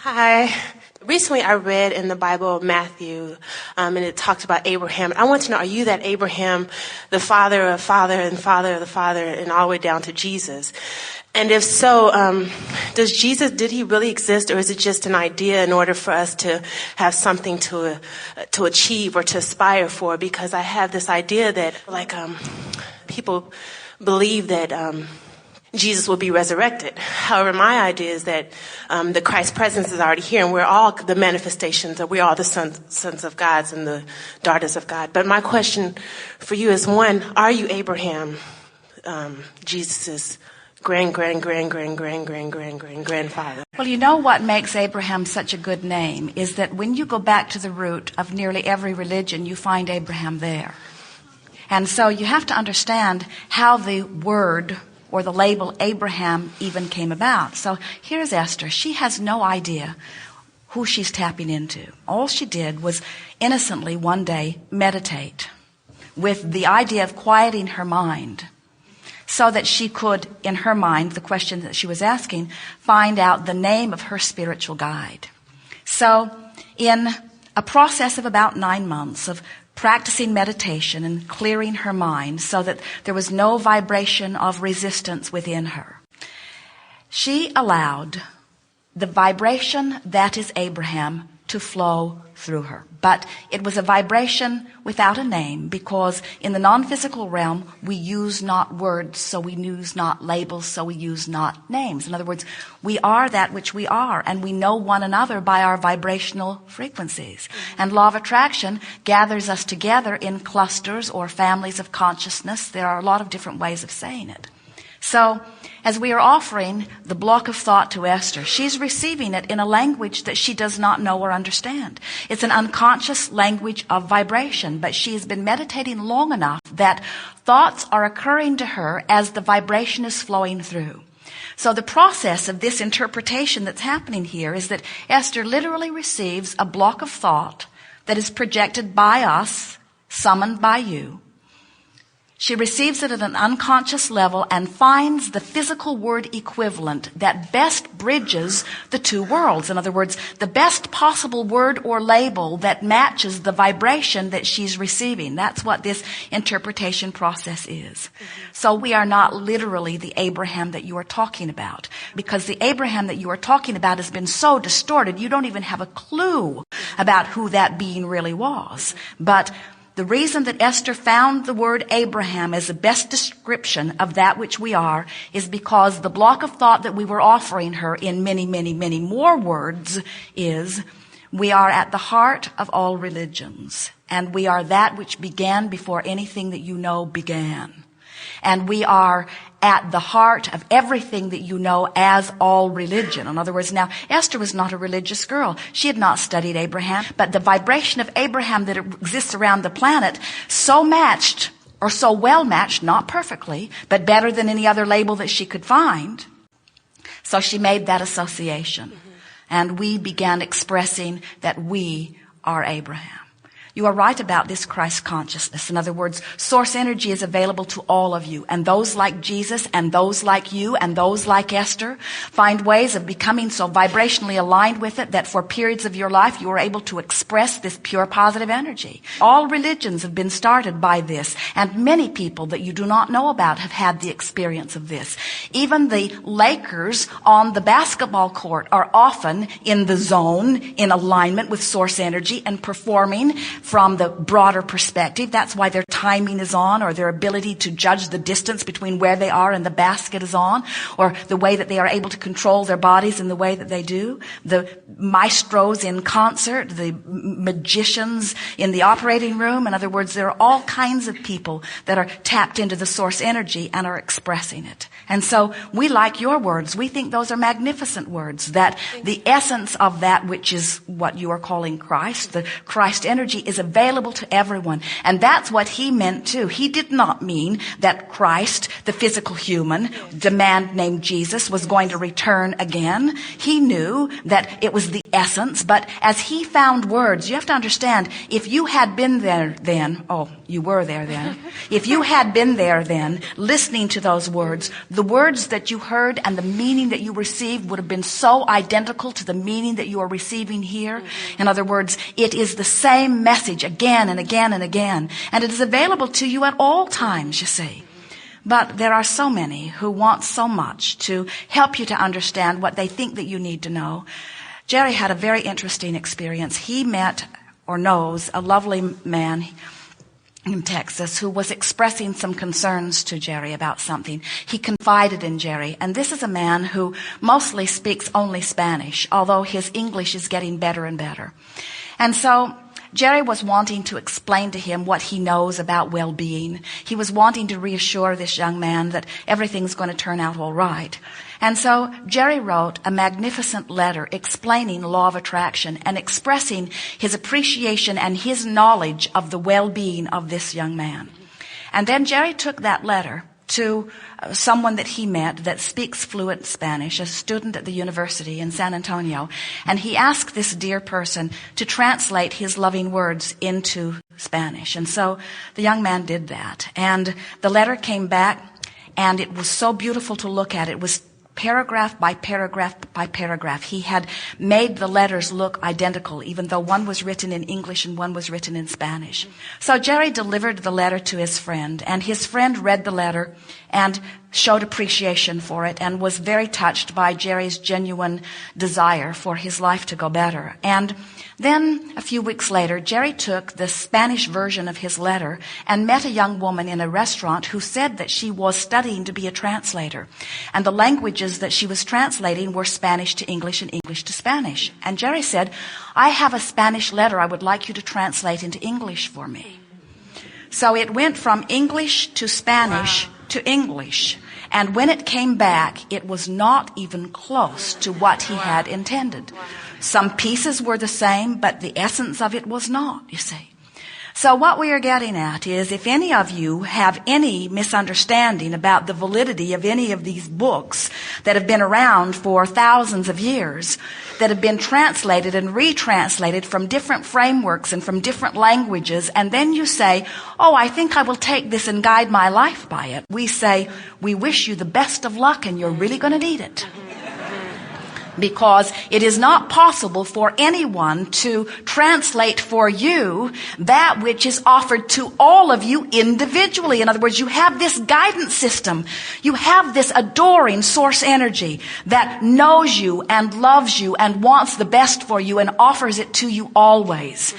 Hi. Recently I read in the Bible Matthew, and it talks about Abraham. I want to know, are you that Abraham, the father of father and father of the father, and all the way down to Jesus? And if so, did he really exist, or is it just an idea in order for us to have something to achieve or to aspire for? Because I have this idea that, people believe that, Jesus will be resurrected. However, my idea is that the Christ presence is already here, and we're all the manifestations, or we're all the sons of God and the daughters of God. But my question for you is, one, are you Abraham, Jesus's grandfather? Well, you know what makes Abraham such a good name is that when you go back to the root of nearly every religion, you find Abraham there. And so you have to understand how the word or the label Abraham even came about. So here's Esther. She has no idea who she's tapping into. All she did was innocently one day meditate with the idea of quieting her mind so that she could, in her mind, the question that she was asking, find out the name of her spiritual guide. So in a process of about 9 months of practicing meditation and clearing her mind so that there was no vibration of resistance within her, she allowed the vibration that is Abraham to flow through her. But it was a vibration without a name, because in the non-physical realm we use not words, so we use not labels, so we use not names. In other words, we are that which we are, and we know one another by our vibrational frequencies. And law of attraction gathers us together in clusters or families of consciousness. There are a lot of different ways of saying it. So, as we are offering the block of thought to Esther, she's receiving it in a language that she does not know or understand. It's an unconscious language of vibration, but she has been meditating long enough that thoughts are occurring to her as the vibration is flowing through. So the process of this interpretation that's happening here is that Esther literally receives a block of thought that is projected by us, summoned by you. She receives it at an unconscious level and finds the physical word equivalent that best bridges the two worlds. In other words, the best possible word or label that matches the vibration that she's receiving. That's what this interpretation process is. So we are not literally the Abraham that you are talking about, because the Abraham that you are talking about has been so distorted, you don't even have a clue about who that being really was. But the reason that Esther found the word Abraham as the best description of that which we are is because the block of thought that we were offering her in many, many, many more words is, we are at the heart of all religions, and we are that which began before anything that you know began. And we are at the heart of everything that you know as all religion. In other words, now, Esther was not a religious girl. She had not studied Abraham, but the vibration of Abraham that exists around the planet so matched, or so well matched, not perfectly, but better than any other label that she could find. So she made that association. And we began expressing that we are Abraham. You are right about this Christ consciousness. In other words, source energy is available to all of you. And those like Jesus and those like you and those like Esther find ways of becoming so vibrationally aligned with it that for periods of your life you are able to express this pure positive energy. All religions have been started by this. And many people that you do not know about have had the experience of this. Even the Lakers on the basketball court are often in the zone, in alignment with source energy and performing from the broader perspective. That's why their timing is on, or their ability to judge the distance between where they are and the basket is on, or the way that they are able to control their bodies in the way that they do. The maestros in concert, the magicians in the operating room. In other words, there are all kinds of people that are tapped into the source energy and are expressing it. And so we like your words. We think those are magnificent words, that the essence of that which is what you are calling Christ, the Christ energy, is is available to everyone. And that's what he meant too. He did not mean that Christ, the physical human, the man named Jesus, was going to return again. He knew that it was the essence, but as he found words, you have to understand, if you had been there then, you were there then. If you had been there then, listening to those words, the words that you heard and the meaning that you received would have been so identical to the meaning that you are receiving here. In other words, it is the same message again and again and again. And it is available to you at all times, you see. But there are so many who want so much to help you to understand what they think that you need to know. Jerry had a very interesting experience. He met or knows a lovely man in Texas who was expressing some concerns to Jerry about something. He confided in Jerry, and this is a man who mostly speaks only Spanish, although his English is getting better and better. And so Jerry was wanting to explain to him what he knows about well-being. He was wanting to reassure this young man that everything's going to turn out all right. And so Jerry wrote a magnificent letter explaining law of attraction and expressing his appreciation and his knowledge of the well-being of this young man. And then Jerry took that letter to someone that he met that speaks fluent Spanish, a student at the university in San Antonio, and he asked this dear person to translate his loving words into Spanish. And so the young man did that. And the letter came back, and it was so beautiful to look at. It was paragraph by paragraph by paragraph. He had made the letters look identical, even though one was written in English and one was written in Spanish. So Jerry delivered the letter to his friend, and his friend read the letter and showed appreciation for it and was very touched by Jerry's genuine desire for his life to go better. And then a few weeks later, Jerry took the Spanish version of his letter and met a young woman in a restaurant who said that she was studying to be a translator. And the languages that she was translating were Spanish to English and English to Spanish. And Jerry said, "I have a Spanish letter I would like you to translate into English for me." So it went from English to Spanish to English. And when it came back, it was not even close to what he had intended. Some pieces were the same, but the essence of it was not, you see. So what we are getting at is, if any of you have any misunderstanding about the validity of any of these books that have been around for thousands of years, that have been translated and retranslated from different frameworks and from different languages, and then you say, "Oh, I think I will take this and guide my life by it," we say, "We wish you the best of luck, and you're really going to need it." Because it is not possible for anyone to translate for you that which is offered to all of you individually. In other words, you have this guidance system. You have this adoring source energy that knows you and loves you and wants the best for you and offers it to you always.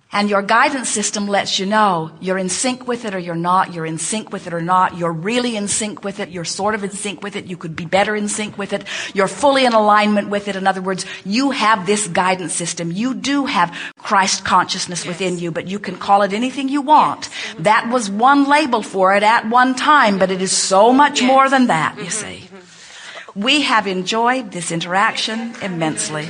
And your guidance system lets you know you're in sync with it or you're not, you're in sync with it or not, you're really in sync with it, you're sort of in sync with it, you could be better in sync with it, you're fully in alignment with it. In other words, you have this guidance system. You do have Christ consciousness within you, but you can call it anything you want. That was one label for it at one time, but it is so much more than that, you see. We have enjoyed this interaction immensely.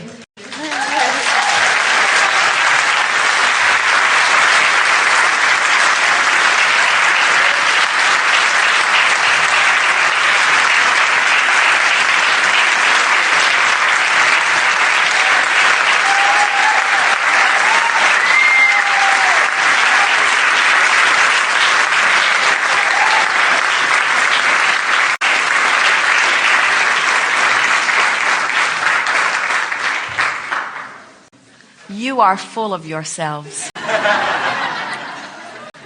You are full of yourselves.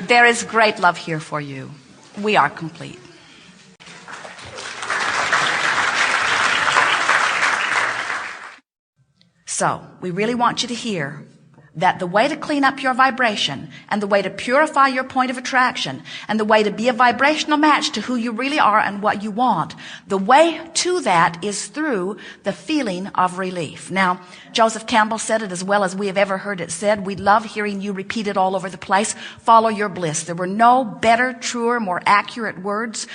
There is great love here for you. We are complete. So, we really want you to hear that the way to clean up your vibration and the way to purify your point of attraction and the way to be a vibrational match to who you really are and what you want, the way to that is through the feeling of relief. Now, Joseph Campbell said it as well as we have ever heard it said. We love hearing you repeat it all over the place. Follow your bliss. There were no better, truer, more accurate words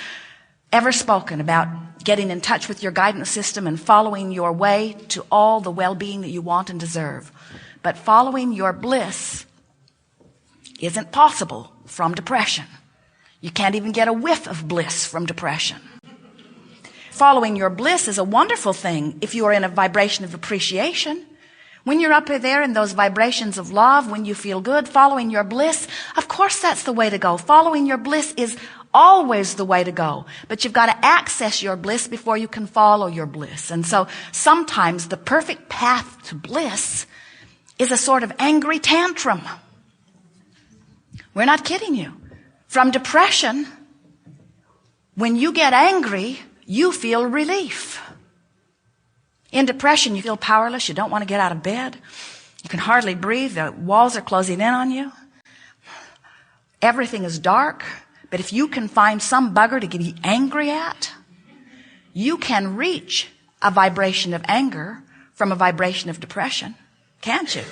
ever spoken about getting in touch with your guidance system and following your way to all the well-being that you want and deserve. But following your bliss isn't possible from depression. You can't even get a whiff of bliss from depression. Following your bliss is a wonderful thing if you are in a vibration of appreciation. When you're up there in those vibrations of love, when you feel good, following your bliss, of course that's the way to go. Following your bliss is always the way to go. But you've got to access your bliss before you can follow your bliss. And so sometimes the perfect path to bliss is a sort of angry tantrum. We're not kidding you. From depression, when you get angry, you feel relief. In depression, you feel powerless. You don't want to get out of bed. You can hardly breathe. The walls are closing in on you. Everything is dark. But if you can find some bugger to be angry at, you can reach a vibration of anger from a vibration of depression, can't you?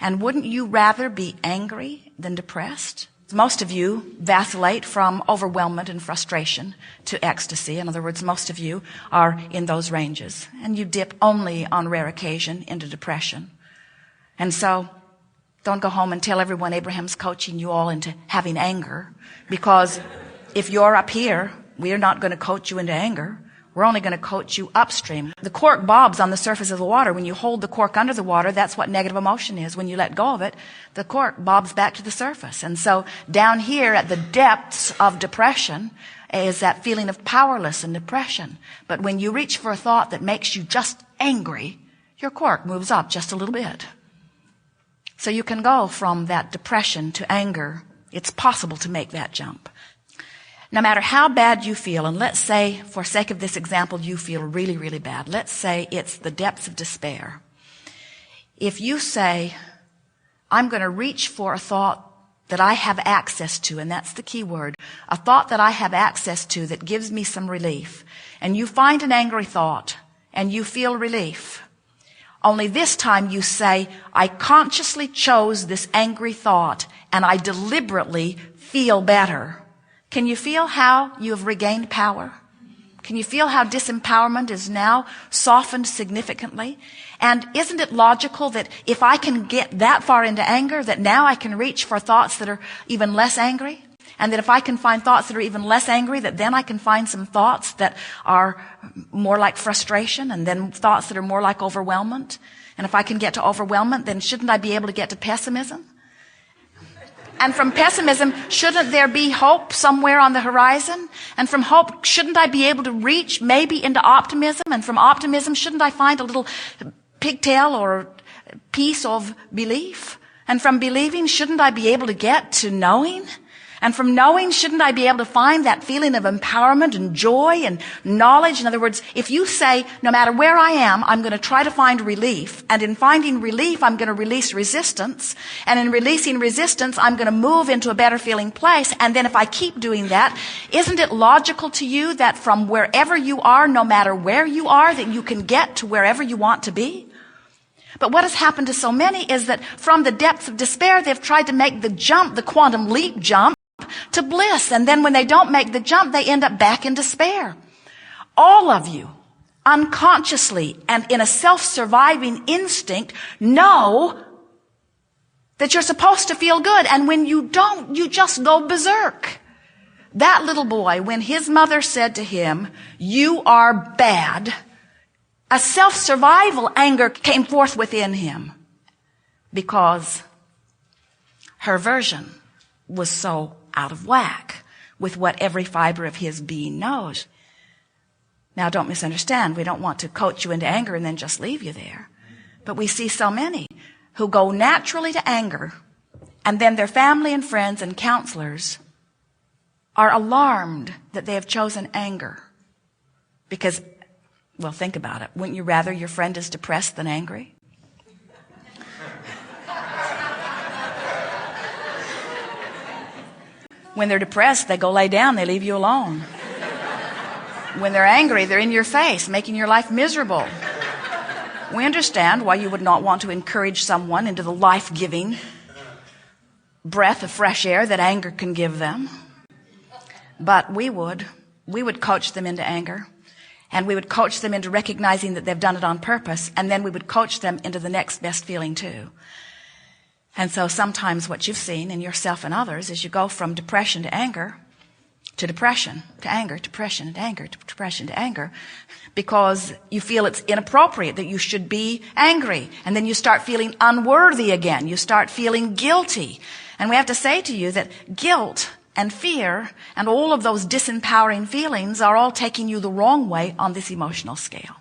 And wouldn't you rather be angry than depressed? Most of you vacillate from overwhelmment and frustration to ecstasy. In other words, most of you are in those ranges. And you dip only on rare occasion into depression. And so don't go home and tell everyone Abraham's coaching you all into having anger. Because if you're up here, we're not going to coach you into anger. We're only going to coach you upstream. The cork bobs on the surface of the water. When you hold the cork under the water, that's what negative emotion is. When you let go of it, the cork bobs back to the surface. And so down here at the depths of depression is that feeling of powerless and depression. But when you reach for a thought that makes you just angry, your cork moves up just a little bit. So you can go from that depression to anger. It's possible to make that jump. No matter how bad you feel, and let's say, for sake of this example, you feel really, really bad. Let's say it's the depths of despair. If you say, I'm going to reach for a thought that I have access to, and that's the key word, a thought that I have access to that gives me some relief, and you find an angry thought, and you feel relief, only this time you say, I consciously chose this angry thought, and I deliberately feel better. Can you feel how you have regained power? Can you feel how disempowerment is now softened significantly? And isn't it logical that if I can get that far into anger, that now I can reach for thoughts that are even less angry? And that if I can find thoughts that are even less angry, that then I can find some thoughts that are more like frustration, and then thoughts that are more like overwhelmment? And if I can get to overwhelmment, then shouldn't I be able to get to pessimism? And from pessimism, shouldn't there be hope somewhere on the horizon? And from hope, shouldn't I be able to reach maybe into optimism? And from optimism, shouldn't I find a little pigtail or piece of belief? And from believing, shouldn't I be able to get to knowing? And from knowing, shouldn't I be able to find that feeling of empowerment and joy and knowledge? In other words, if you say, no matter where I am, I'm going to try to find relief. And in finding relief, I'm going to release resistance. And in releasing resistance, I'm going to move into a better feeling place. And then if I keep doing that, isn't it logical to you that from wherever you are, no matter where you are, that you can get to wherever you want to be? But what has happened to so many is that from the depths of despair, they've tried to make the jump, the quantum leap jump, to bliss. And then when they don't make the jump, they end up back in despair. All of you, unconsciously and in a self-surviving instinct, know that you're supposed to feel good. And when you don't, you just go berserk. That little boy, when his mother said to him, you are bad, a self-survival anger came forth within him because her version was so out of whack with what every fiber of his being knows. Now, don't misunderstand. We don't want to coach you into anger and then just leave you there. But we see so many who go naturally to anger, and then their family and friends and counselors are alarmed that they have chosen anger. Because, well, think about it. Wouldn't you rather your friend is depressed than angry? When they're depressed, they go lay down, they leave you alone. When they're angry, they're in your face, making your life miserable. We understand why you would not want to encourage someone into the life-giving breath of fresh air that anger can give them. But we would coach them into anger. And we would coach them into recognizing that they've done it on purpose. And then we would coach them into the next best feeling too. And so sometimes what you've seen in yourself and others is you go from depression to anger, to depression, to anger, depression, to anger, to depression, to anger, because you feel it's inappropriate, that you should be angry. And then you start feeling unworthy again. You start feeling guilty. And we have to say to you that guilt and fear and all of those disempowering feelings are all taking you the wrong way on this emotional scale.